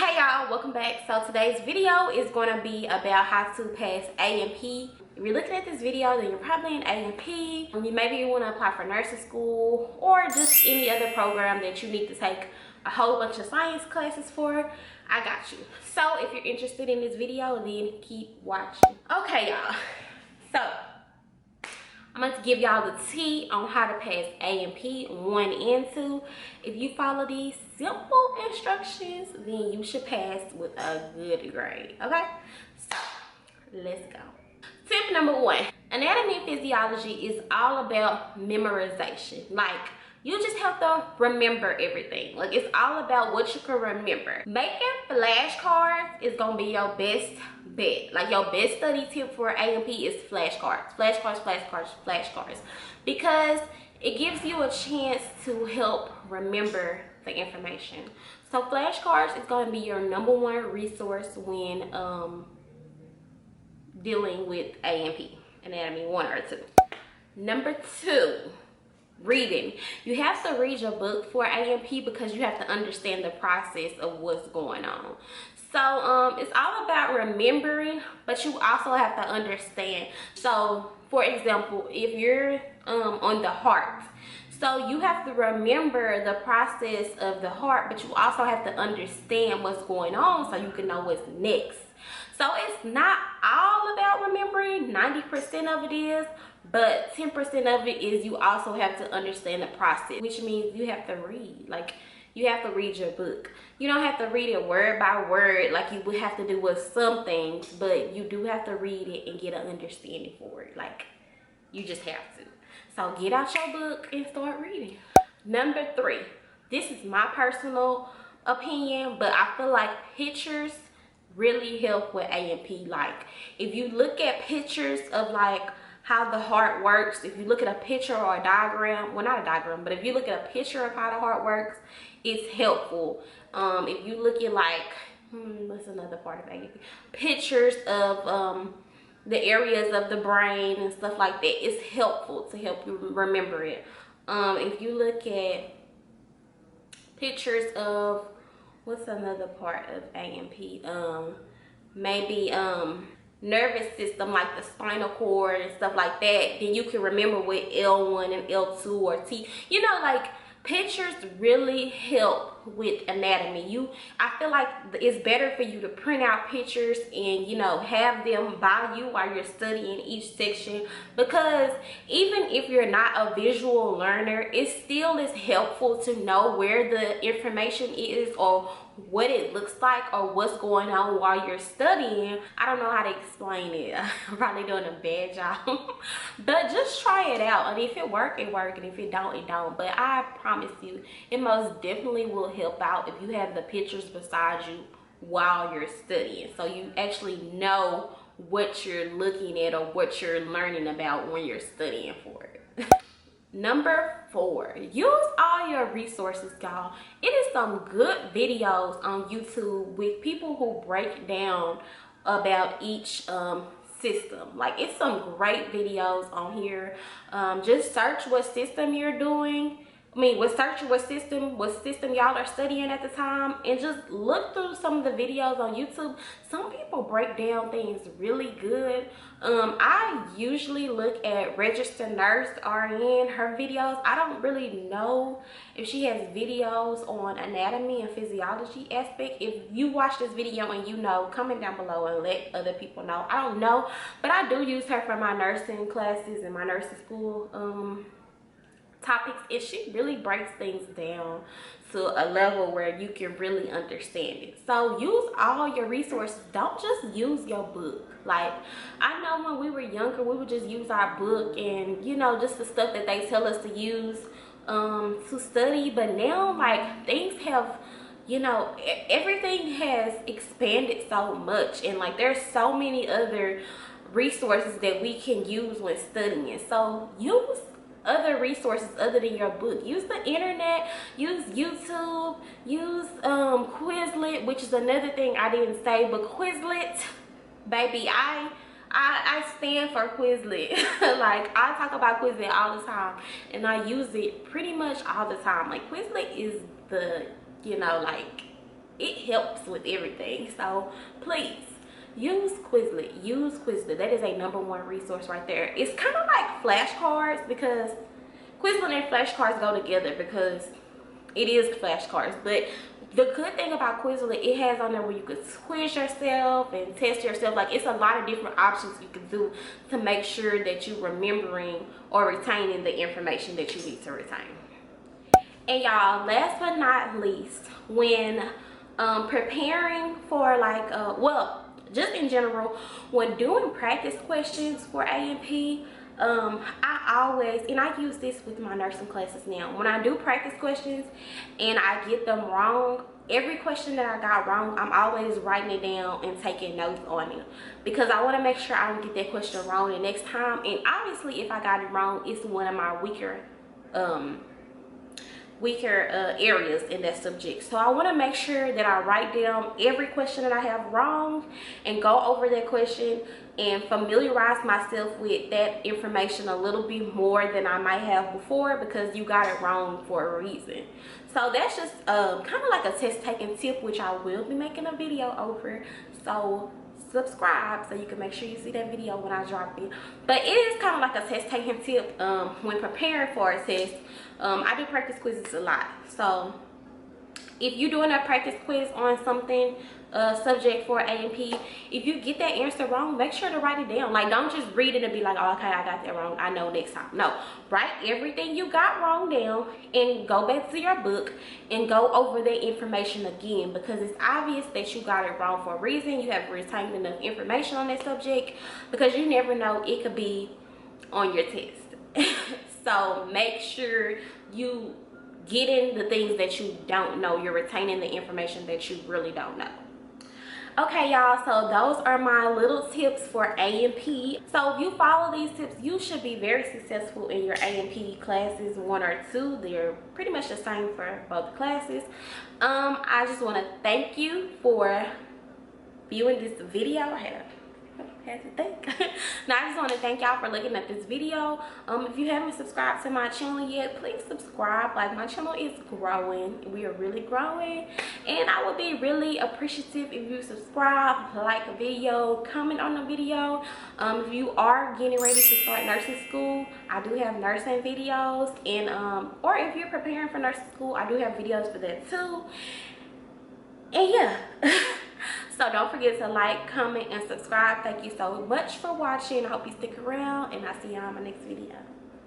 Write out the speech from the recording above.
Hey y'all, welcome back. So today's video is going to be about how to pass A&P. If you're looking at this video, then you're probably in A&P. Maybe you want to apply for nursing school or just any other program that you need to take a whole bunch of science classes for. I got you. So if you're interested in this video, then keep watching. Okay y'all, so I'm going to give y'all the tea on how to pass A&P 1 and 2. If you follow these simple instructions, then you should pass with a good grade, okay? So, let's go. Tip number 1, anatomy and physiology is all about memorization. Like, you just have to remember everything. Like, it's all about what you can remember. Making flashcards is gonna be your best bet. Like, your best study tip for A&P is flashcards. Flashcards. Because it gives you a chance to help remember the information. So flashcards is gonna be your #1 resource when dealing with A&P, anatomy 1 or 2. Number 2, reading. You have to read your book for A&P because you have to understand the process of what's going on. So it's all about remembering, but you also have to understand. So for example, if you're on the heart, so you have to remember the process of the heart, but you also have to understand what's going on so you can know what's next. So it's not all about remembering, 90% of it is, but 10% of it is you also have to understand the process, which means you have to read. Like, you have to read your book. You don't have to read it word by word like you would have to do with some things, but you do have to read it and get an understanding for it. Like, you just have to. So get out your book and start reading. Number 3, this is my personal opinion, but I feel like pictures really help with A&P. Like, if you look at pictures of like how the heart works, if you look at a picture or a diagram, well, not a diagram, but if you look at a picture of how the heart works, it's helpful. If you look at like what's another part of A&P, pictures of the areas of the brain and stuff like that, it's helpful to help you remember it. If you look at pictures of what's another part of A&P, maybe nervous system, like the spinal cord and stuff like that, then you can remember what L1 and L2 or T, you know, like pictures really help with anatomy. I feel like it's better for you to print out pictures and, you know, have them by you while you're studying each section, because even if you're not a visual learner, it still is helpful to know where the information is or what it looks like or what's going on while you're studying. I don't know how to explain it. I'm probably doing a bad job. But just try it out, and if it works, it works, and if it don't, it don't. But I promise you, it most definitely will help out if you have the pictures beside you while you're studying, so you actually know what you're looking at or what you're learning about when you're studying for it. Number 4, use all your resources, y'all. It is some good videos on YouTube with people who break down about each system. Like, it's some great videos on here. Just search what system you're doing. Search what system y'all are studying at the time, and just look through some of the videos on YouTube. Some people break down things really good. I usually look at Registered Nurse RN, her videos. I don't really know if she has videos on anatomy and physiology aspect. If you watch this video and you know, comment down below and let other people know. I don't know, but I do use her for my nursing classes and my nursing school topics, and she really breaks things down to a level where you can really understand it. So use all your resources. Don't just use your book. Like, I know when we were younger, we would just use our book and, you know, just the stuff that they tell us to use to study. But now, like, things have, you know, everything has expanded so much, and like there's so many other resources that we can use when studying. So use other resources other than your book. Use the internet, use YouTube, use Quizlet, which is another thing I didn't say, but Quizlet, baby, I stand for Quizlet. Like, I talk about Quizlet all the time, and I use it pretty much all the time. Like, Quizlet is the, you know, like, it helps with everything. So please use Quizlet. Use Quizlet. That is a #1 resource right there. It's kind of like flashcards, because Quizlet and flashcards go together, because it is flashcards. But the good thing about Quizlet, it has on there where you could quiz yourself and test yourself. Like, it's a lot of different options you can do to make sure that you're remembering or retaining the information that you need to retain. And y'all, last but not least, when preparing for like well, just in general, when doing practice questions for A&P, I always, and I use this with my nursing classes now, when I do practice questions and I get them wrong, every question that I got wrong, I'm always writing it down and taking notes on it, because I want to make sure I don't get that question wrong the next time. And obviously, if I got it wrong, it's one of my weaker areas in that subject. So I want to make sure that I write down every question that I have wrong and go over that question and familiarize myself with that information a little bit more than I might have before, because you got it wrong for a reason. So that's just kind of like a test taking tip, which I will be making a video over. So subscribe so you can make sure you see that video when I drop it. But it is kind of like a test taking tip when preparing for a test. I do practice quizzes a lot, so if you're doing a practice quiz on something subject for A&P, if you get that answer wrong, make sure to write it down. Like, don't just read it and be like, oh, okay, I got that wrong, I know next time. No, write everything you got wrong down and go back to your book and go over that information again, because it's obvious that you got it wrong for a reason. You have retained enough information on that subject, because you never know, it could be on your test. So make sure you get in the things that you don't know. You're retaining the information that you really don't know. Okay, y'all, so those are my little tips for A&P. So if you follow these tips, you should be very successful in your A&P classes, 1 or 2. They're pretty much the same for both classes. I just want to thank you for viewing this video. I had to think. Now, I just want to thank y'all for looking at this video. If you haven't subscribed to my channel yet, please subscribe. Like, my channel is growing. We are really growing, and I would be really appreciative if you subscribe, like a video, comment on the video. If you are getting ready to start nursing school, I do have nursing videos, and or if you're preparing for nursing school, I do have videos for that too. And yeah. So don't forget to like, comment, and subscribe. Thank you so much for watching. I hope you stick around, and I'll see y'all in my next video.